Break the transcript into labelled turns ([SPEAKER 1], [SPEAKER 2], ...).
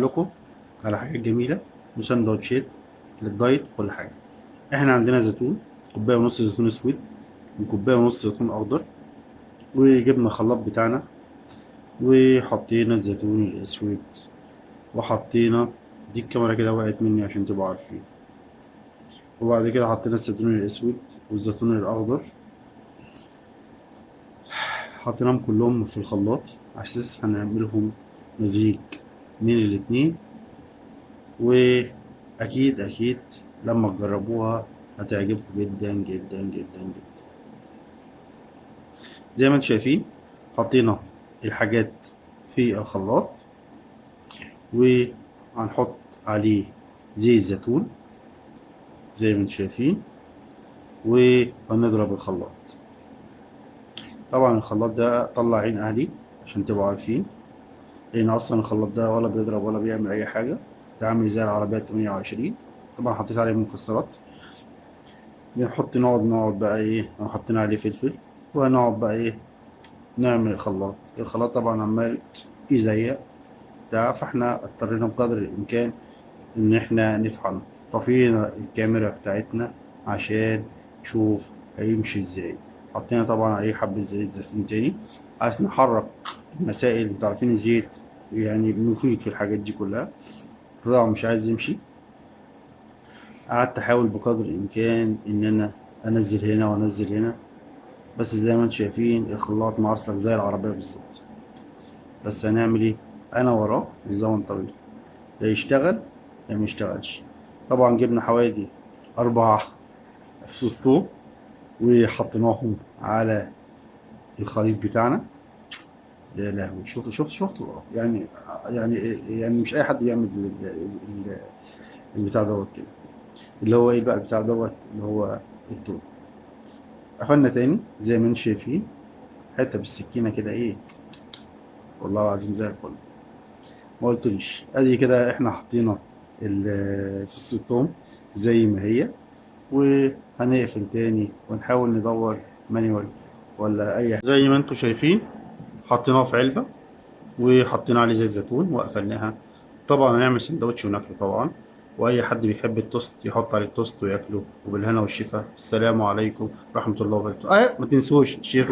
[SPEAKER 1] لكم على حاجات جميلة وسندوتشات للدايت وكل حاجة. احنا عندنا زيتون، كوباية ونص زيتون اسود وكوباية ونص زيتون اخضر، وجبنا الخلاط بتاعنا وحطينا الزيتون الاسود وحطينا، دي الكاميرا كده وقعت مني عشان تبقوا عارفين. وبعد كده حطينا الزيتون الاسود والزيتون الاخضر، حطيناهم كلهم في الخلاط على اساس هنعملهم مزيج من الاتنين. واكيد اكيد لما تجربوها هتعجبكم جدا جدا جدا جدا. زي ما انتم شايفين حطينا الحاجات في الخلاط، وهنحط عليه زيت زيتون زي ما انتم شايفين، وهنضرب الخلاط. طبعا الخلاط ده طلع عين اهلي عشان تبقوا عارفين، لان اصلا الخلاط ده ولا بيضرب ولا بيعمل اي حاجه، ده عامل زي العربيه 28. طبعا حطيت عليه مكسرات. بنحط نقعد بقى ايه، حطينا عليه فلفل، وهنقعد بقى ايه نعمل الخلاط طبعا عمال يزيق بتاع، فاحنا اضطرينا بقدر الامكان ان احنا نطحن. طفينا الكاميرا بتاعتنا عشان نشوف هيمشي ازاي. حطينا طبعا عليه حبة زيت زيتون تاني عشان نحرك المسائل. انتوا عارفين الزيت يعني مفيد في الحاجات دي كلها، طبعا مش عايز يمشي. قعدت احاول بقدر الامكان ان انا انزل هنا وانزل هنا، بس زي ما انتم شايفين الخلاط معصلك زي العربية بالظبط. بس هنعمل ايه، انا وراه والزمن طويل، يا يشتغل يا ما يشتغلش. طبعا جبنا حوالي 4 فصوص توم وحطيناهم على الخليط بتاعنا. يا لهوي، شفتوا يعني، يعني مش اي حد يعمل البتاع دوت كده. اللي هو ايه بقى البتاع دوت اللي هو التوم. قفلنا تاني زي ما انتم شايفين، حته بالسكينه كده ايه، والله العظيم زي الفل. ما قلتليش ادي كده احنا حطينا فص الثوم زي ما هي، وهنقفل تاني ونحاول ندور مانيوال ولا اي حاجة. زي ما انتم شايفين حطيناه في علبة وحطينا عليه زيت زيتون وقفلناها. طبعا هنعمل سندوتش وناكله طبعا، واي حد بيحب التوست يحط عليه التوست وياكله، وبالهنا والشفا. السلام عليكم ورحمة الله وبركاته. ما تنسوش شير